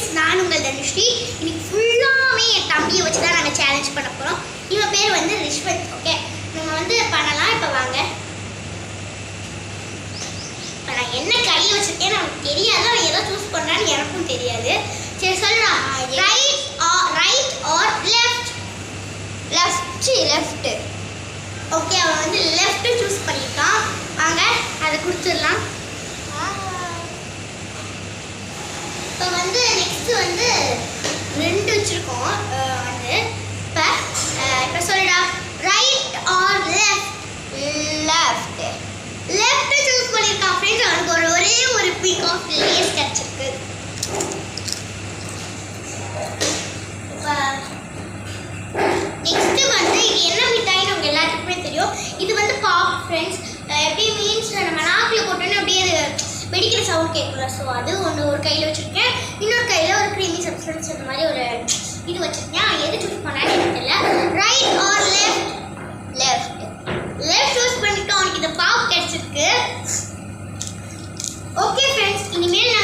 Friends, நான் உங்கள் தனுஸ்ரீ. இன்னைக்கு ஃபுல்லாமே என் தம்பியை வச்சு தான் நாங்கள் சேலஞ்ச் பண்ண போகிறோம். இவன் பேர் வந்து ரிஷ்வத். ஓகே, நம்ம வந்து பண்ணலாம். இப்போ வாங்க. இப்போ நான் என்ன கையில் வச்சுருக்கேன்னு அவனுக்கு தெரியாது. அவன் எதோ சூஸ் பண்ணுறான்னு எனக்கும் தெரியாது. சரி சொல்லலாம். Right or left? Left. Okay, அவன் வந்து லெஃப்ட் சூஸ் பண்ணிட்டான். வாங்க அதை கொடுத்துடலாம். இப்போ வந்து நெக்ஸ்ட் வந்து 2 வச்சுருக்கோம். வந்து இப்போ சொல்லுடா. Right or left? Left choose பண்ணியிருக்கான் ஃப்ரெண்ட்ஸ். அவனுக்கு ஒரே ஒரு பீக் ஆஃப் லேஸ் கிடச்சிருக்கு. இப்போ நெக்ஸ்ட்டு வந்து இது என்ன மிட்டாய்னு அவங்க எல்லாத்துக்குமே தெரியும். இது வந்து பாப் ஃப்ரெண்ட்ஸ். எப்படி மீன்ஸ் நம்ம நாக்கில் போட்டோன்னே அப்படியே அது வெடிக்கிற சவுண்ட் கேட்கல. ஸோ அது ஒரு கையில் வச்சுருக்கேன். இன்னொரு கையில் ஒரு க்ரீமி சப்ஸ்டன்ஸ் அந்த மாதிரி ஒரு இது வச்சுருக்கேன். எது சூஸ் பண்ணான்னு எனக்கு தெரியல. ரைட் ஆர் லெஃப்ட் சூஸ் பண்ணிட்டு அவனுக்கு இந்த பாப் கிடச்சிருக்கு. ஓகே ஃப்ரெண்ட்ஸ், இனிமேல்